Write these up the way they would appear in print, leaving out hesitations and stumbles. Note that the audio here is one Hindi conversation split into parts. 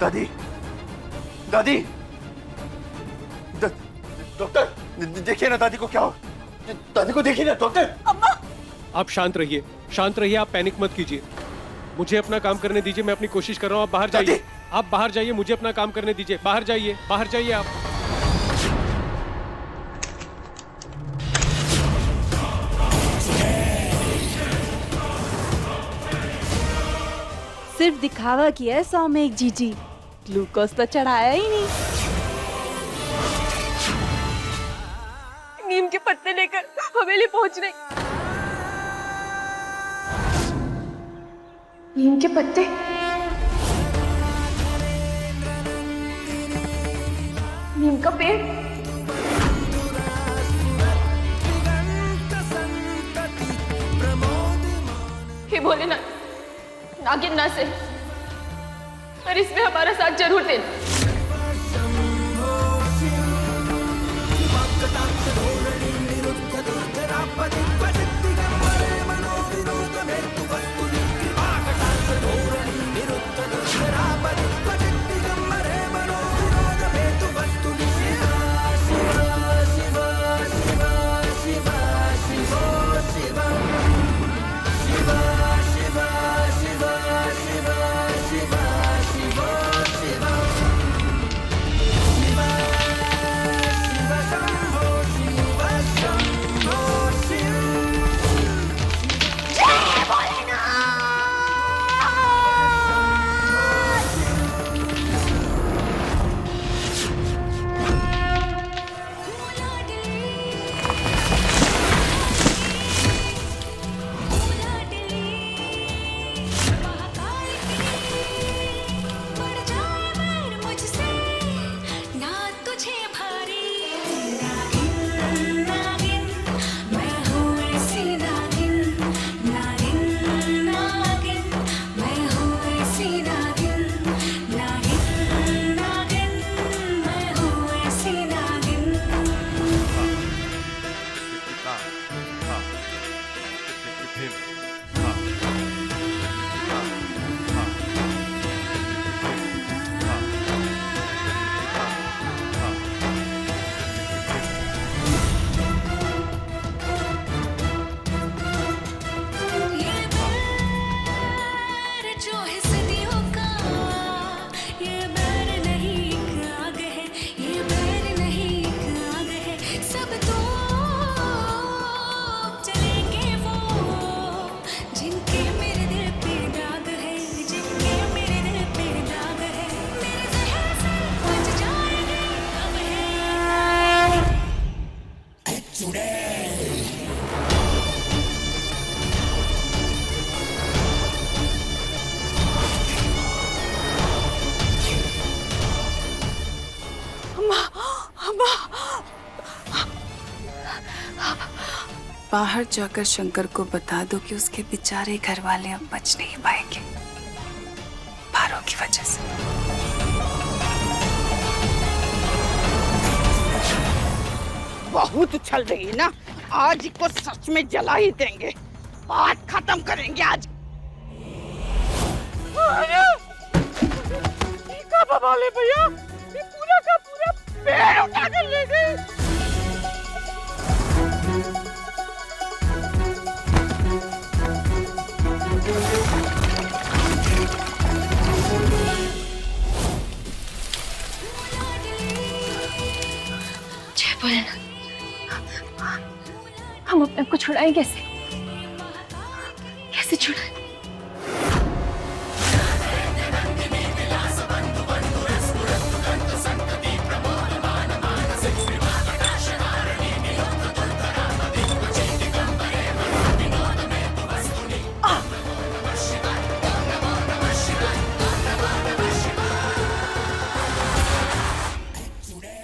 दादी, दादी, डॉक्टर देखिए ना दादी को क्या हो, दादी को देखिए ना डॉक्टर। अम्मा, आप शांत रहिए, शांत रहिए, आप पैनिक मत कीजिए। मुझे अपना काम करने दीजिए, मैं अपनी कोशिश कर रहा हूँ। आप बाहर जाइए, आप बाहर जाइए, मुझे अपना काम करने दीजिए। बाहर जाइए, बाहर जाइए आप। सिर्फ दिखावा किया है 100 में एक जीजी, ग्लूकोज तो चढ़ाया ही नहीं। नीम के पत्ते लेकर हवेली पहुंच रही। नीम के पत्ते? नीम का पेड़? हे भोलेनाथ, नागिन ना से, पर इसमें हमारा साथ जरूर देना। बाहर जाकर शंकर को बता दो कि उसके बेचारे घर वाले अब बच नहीं पाएंगे पारो की वजह से। बहुत चल रही ना, आज को सच में जला ही देंगे, बात खत्म करेंगे आज। वाले भैया, ये पूरा का पूरा पेड़ उठा कर ले गए। हम अपने आप को छुड़ाएं कैसे? कैसे छुड़ाएं?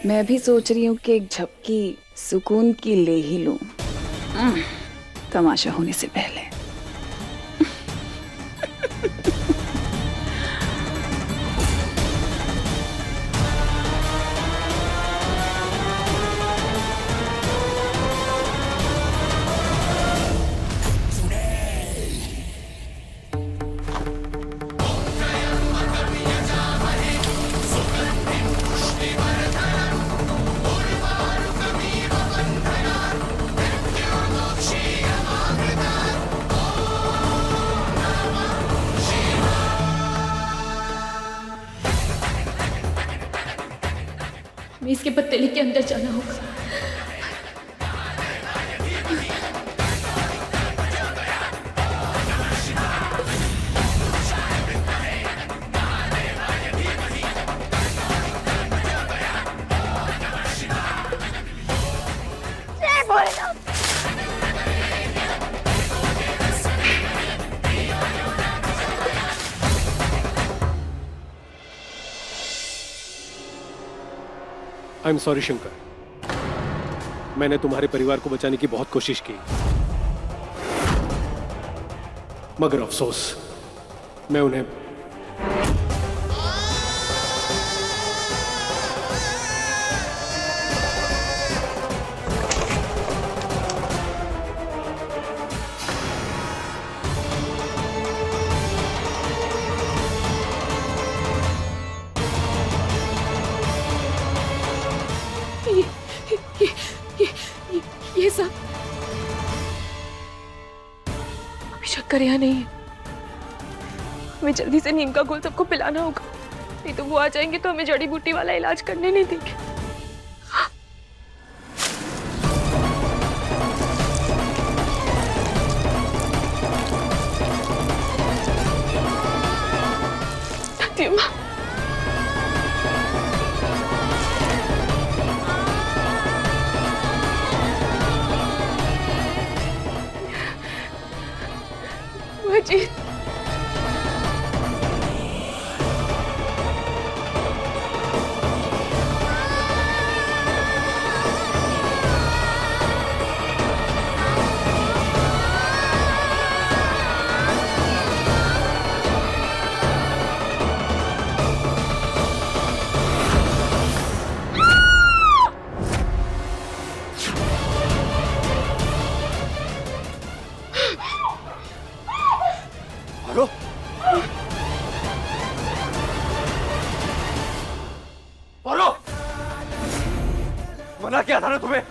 मैं भी सोच रही हूँ कि एक झपकी सुकून की ले ही लूं, तमाशा होने से पहले। हमें इसके पत्ते लेके अंदर जाना होगा। आई एम सॉरी शंकर, मैंने तुम्हारे परिवार को बचाने की बहुत कोशिश की, मगर अफसोस मैं उन्हें ये सब अभी शक्कर यहाँ नहीं है। हमें जल्दी से नीम का घोल सबको पिलाना होगा, नहीं तो वो आ जाएंगे तो हमें जड़ी बूटी वाला इलाज करने नहीं देंगे। दादी अम्मा, जी भागो। भागो। मना किया था ना तुम्हें,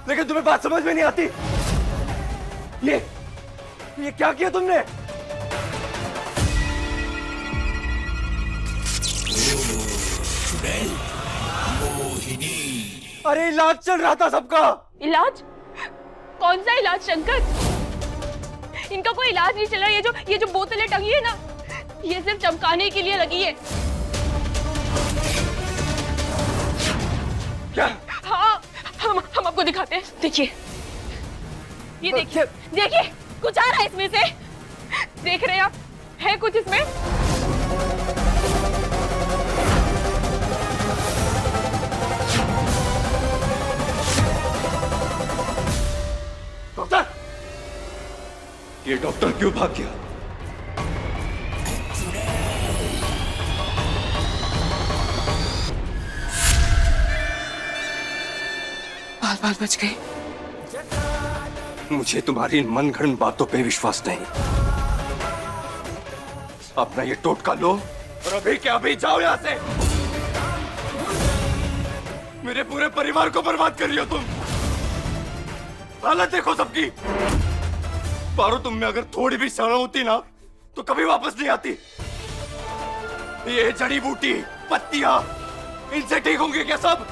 लेकिन तुम्हें बात समझ में नहीं आती। ये क्या किया तुमने? अरे इलाज चल रहा था सबका। इलाज? कौन सा इलाज शंकर? इनका कोई इलाज नहीं चल रहा। ये जो बोतलें टंगी है ना, ये सिर्फ चमकाने के लिए लगी है। क्या? हाँ, हम आपको दिखाते हैं। देखिए, ये देखिए, देखिए कुछ आ रहा है इसमें से। देख रहे हैं आप? है कुछ इसमें? डॉक्टर, ये डॉक्टर क्यों भाग गया? बाल बच गई। मुझे तुम्हारी इन मनगढ़ंत बातों पे विश्वास नहीं। अपना ये टोटका लो और अभी क्या अभी जाओ यहाँ से। मेरे पूरे परिवार को बर्बाद कर रही हो तुम। हालत देखो सबकी। पारो, तुम में अगर थोड़ी भी शर्म होती ना तो कभी वापस नहीं आती। ये जड़ी बूटी पत्तियां, इनसे ठीक होंगे क्या सब?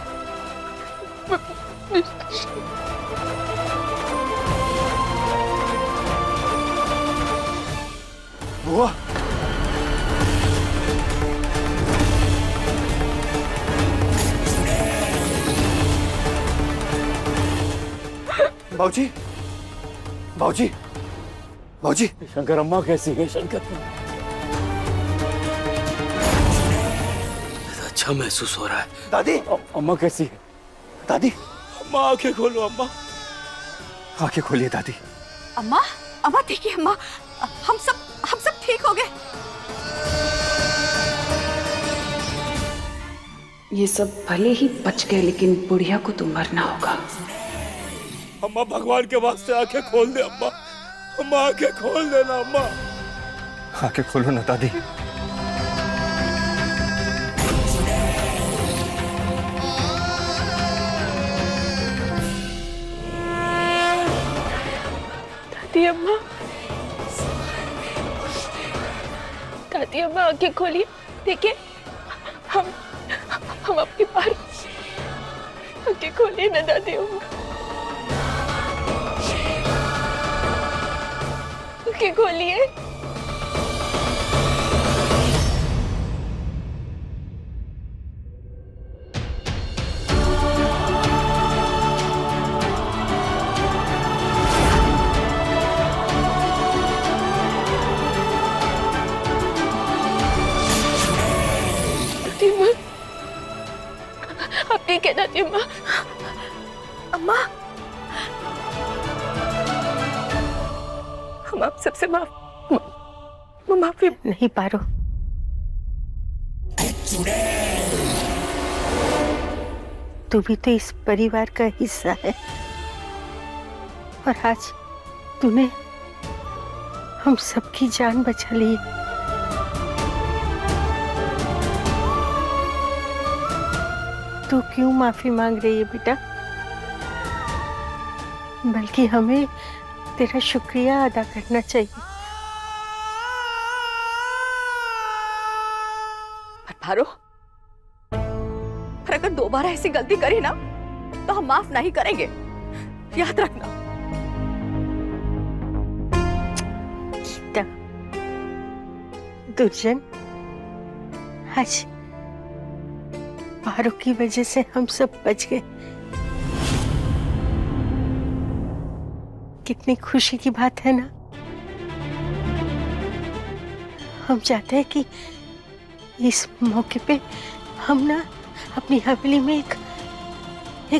बुआ, बाबूजी, बाबूजी, बाबूजी। शंकर, अम्मा कैसी है? शंकर, अच्छा महसूस हो रहा है। दादी, अम्मा कैसी है? दादी, अम्मा आंखें खोलो। अम्मा आंखें खोलिए दादी। अम्मा, अम्मा देखिए अम्मा, हम सब ठीक हो गए। ये सब भले ही बच गए, लेकिन बुढ़िया को तो मरना होगा। अम्मा, भगवान के वास्ते आंखें खोल दे। अम्मा, अम्मा आंखें खोल देना। अम्मा आंखें खोलो ना दादी। दादी अम्मा, दादी अम्मा आंखें खोलिए। देखिए, हम आपके पार आंखें खोलिए ना दादी अम्मा, आंखें खोलिए। आप ठीक है दादी अम्मा? अम्मा, हम आप सबसे माफी नहीं पारो, तू भी तो इस परिवार का हिस्सा है और आज तूने हम सबकी जान बचा ली। तू क्यों माफी मांग रही है बेटा? बल्कि हमें तेरा शुक्रिया अदा करना चाहिए। पर पारो, पर अगर दोबारा ऐसी गलती करी ना तो हम माफ नहीं करेंगे, याद रखना। गीता, दुर्जन, आज पारो की वजह से हम सब बच गए। कितनी खुशी की बात है ना। हम चाहते हैं कि इस मौके पे हम ना अपनी हवेली में एक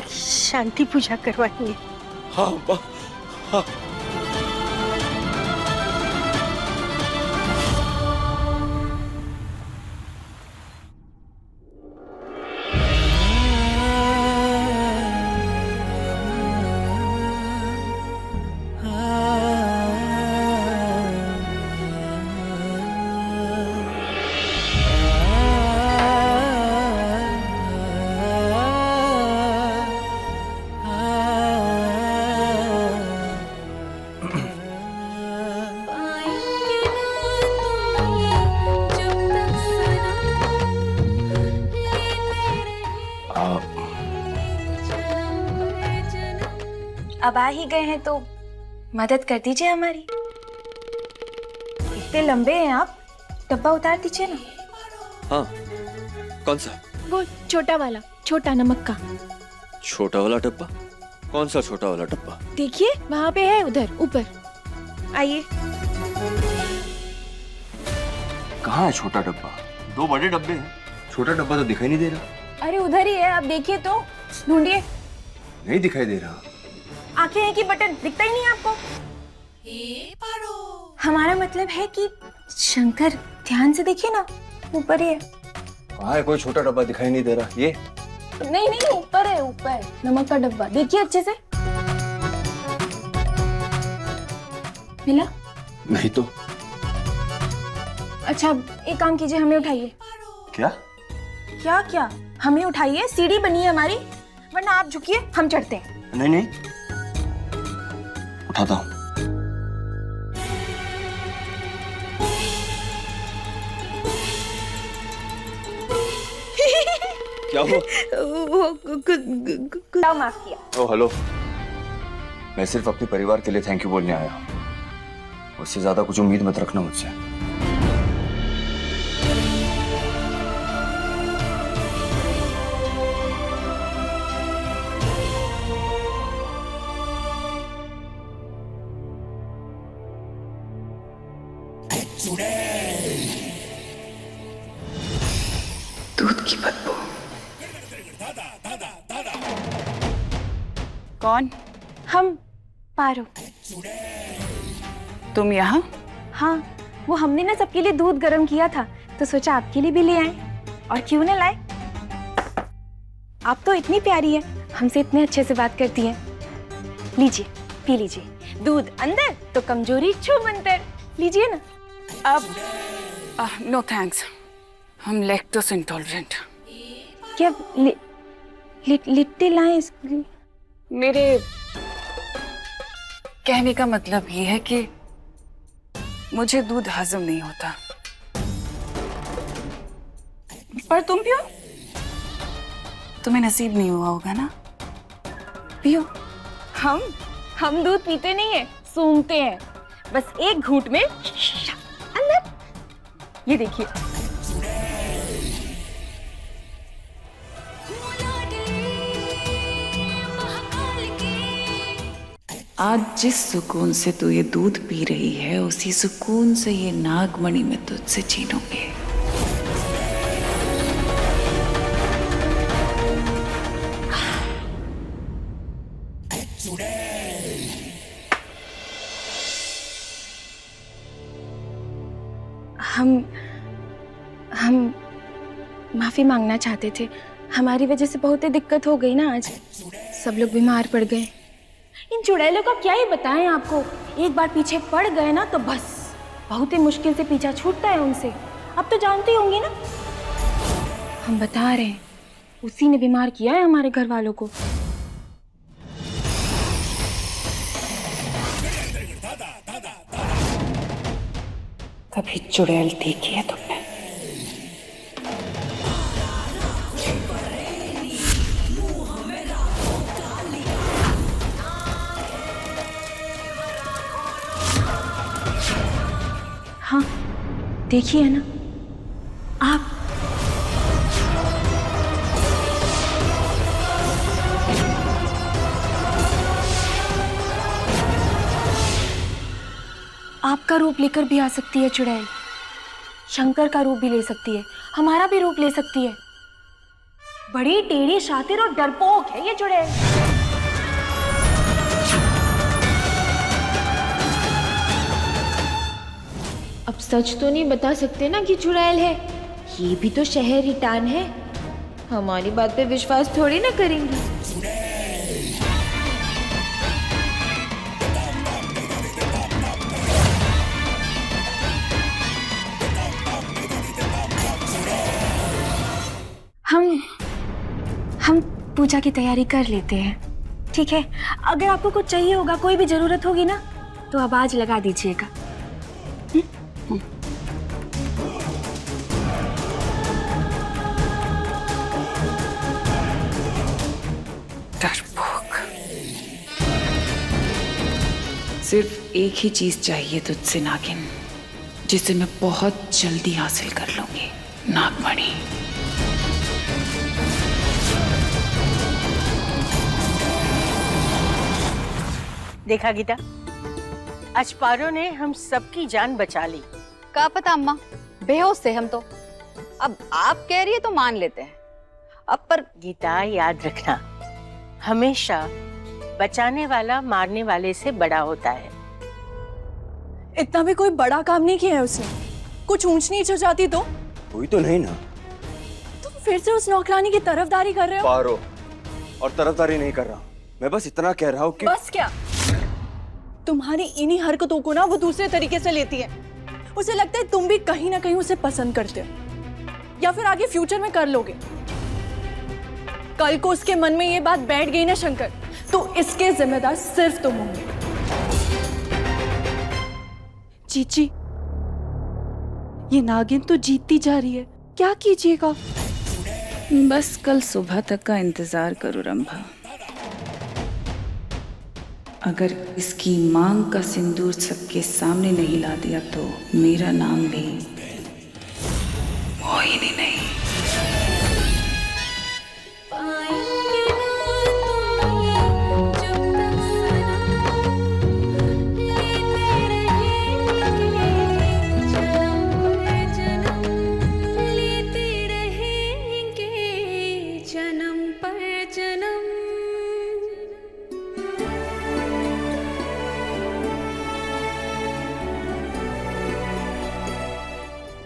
शांति पूजा करवाएंगे। हाँ अम्मा, हाँ। अब आ ही गए हैं तो मदद कर दीजिए हमारी। इतने लंबे हैं आप, डब्बा उतार दीजिए ना। हाँ, कौन सा? वो छोटा वाला, छोटा नमक का। छोटा वाला डब्बा? कौन सा छोटा वाला डब्बा? देखिए वहाँ पे है, उधर ऊपर। आइए। कहाँ है छोटा डब्बा? दो बड़े डब्बे हैं, छोटा डब्बा तो दिखाई नहीं दे रहा। अरे उधर ही है, आप देखिए तो, ढूंढिए। नहीं दिखाई दे रहा। आंखें हैं कि बटन दिखता ही नहीं आपको? हमारा मतलब है कि शंकर, ध्यान से देखिए ना, ऊपर ही है। कहाँ है? कोई छोटा डब्बा दिखाई नहीं दे रहा। ये नहीं नहीं, ऊपर है, ऊपर नमक का डब्बा, देखिए अच्छे से। मिला? नहीं तो। अच्छा एक काम कीजिए, हमें उठाइए। क्या? क्या क्या? हमें उठाइए, सीढ़ी बनी है हमारी, वरना आप झुकिए, हम चढ़ते हैं। नहीं नहीं, उठाता हूँ। क्या हुआ? माफ किया। ओ हेलो, मैं सिर्फ अपने परिवार के लिए थैंक यू बोलने आया हूँ। उससे ज्यादा कुछ उम्मीद मत रखना मुझसे। दूध की बदबू। कौन? हम पारो। तुम यहाँ? हाँ, वो हमने ना सबके लिए दूध गर्म किया था तो सोचा आपके लिए भी ले आए। और क्यों ना लाए, आप तो इतनी प्यारी है, हमसे इतने अच्छे से बात करती हैं। लीजिए पी लीजिए, दूध अंदर तो कमजोरी छू मंतर। लीजिए ना। अब नो थैंक्स, हम लैक्टोज इंटॉलरेंट। क्या लिट्टी लाएं इसके लिए? मेरे कहने का मतलब ये है कि मुझे दूध हजम नहीं होता। पर तुम पियो, तुम्हें नसीब नहीं हुआ होगा ना? पियो। हम दूध पीते नहीं है, सूंघते हैं। बस एक घूंट में अंदर। ये देखिए। आज जिस सुकून से तू ये दूध पी रही है, उसी सुकून से ये नागमणि में तुझसे छीनूंगी। हम माफी मांगना चाहते थे। हमारी वजह से बहुत ही दिक्कत हो गई ना आज। सब लोग बीमार पड़ गए। इन चुड़ैलों का क्या ही बताएं आपको। एक बार पीछे पड़ गए ना तो बस बहुत ही मुश्किल से पीछा छूटता है उनसे। अब तो जानते ही होंगे ना। हम बता रहे हैं, उसी ने बीमार किया है हमारे घर वालों को। कभी चुड़ैल देखी है तुमने? हाँ, देखिए ना आप। आपका रूप लेकर भी आ सकती है चुड़ैल। शंकर का रूप भी ले सकती है, हमारा भी रूप ले सकती है। बड़ी टेढ़ी, शातिर और डरपोक है ये चुड़ैल। अब सच तो नहीं बता सकते ना कि चुड़ैल है। ये भी तो शहर रिटान है, हमारी बात पे विश्वास थोड़ी ना करेंगी। हम पूजा की तैयारी कर लेते हैं, ठीक है? अगर आपको कुछ चाहिए होगा, कोई भी जरूरत होगी ना, तो आवाज लगा दीजिएगा। डरपोक। सिर्फ एक ही चीज चाहिए तुझसे नागिन, जिसे मैं बहुत जल्दी हासिल कर लूंगी। नागमणि। देखा गीता, आज पारो ने हम सबकी जान बचा ली। का पता अम्मा, बेहोश थे हम तो। अब आप कह रही है तो मान लेते हैं। अब पर गीता, याद रखना, हमेशा बचाने वाला मारने वाले से बड़ा होता है। इतना भी कोई बड़ा काम नहीं किया है उसने। कुछ ऊंच नीच हो जाती तो? कोई तो नहीं ना। तुम फिर से उस नौकरानी की तरफदारी कर रहे हो? पारो, और तरफदारी नहीं कर रहा, मैं बस इतना कह रहा हूँ कि बस क्या? तुम्हारी इन्हीं हरकतों को ना वो दूसरे तरीके से लेती है। उसे लगता है तुम भी कहीं ना कहीं उसे पसंद करते हो, या फिर आगे फ्यूचर में कर लोगे। कल को उसके मन में ये बात बैठ गई ना शंकर, तो इसके जिम्मेदार सिर्फ तुम होंगे। चीची, ये नागिन तो जीतती जा रही है, क्या कीजिएगा? बस कल सुबह तक का इंतजार करो रंभा। अगर इसकी मांग का सिंदूर सबके सामने नहीं ला दिया तो मेरा नाम भी मोहिनी नहीं।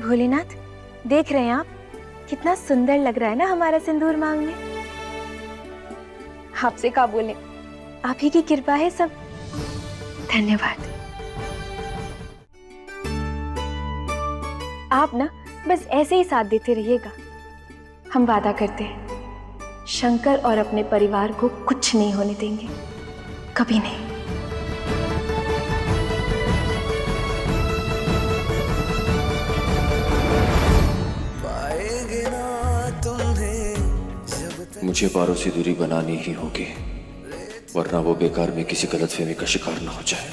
भोलेनाथ, देख रहे हैं आप कितना सुंदर लग रहा है ना हमारा सिंदूर मांग में। आपसे क्या बोले, आप ही की कृपा है सब। धन्यवाद। आप ना बस ऐसे ही साथ देते रहिएगा। हम वादा करते हैं शंकर और अपने परिवार को कुछ नहीं होने देंगे, कभी नहीं। मुझे पारो से दूरी बनानी ही होगी, वरना वो बेकार में किसी गलतफहमी का शिकार ना हो जाए।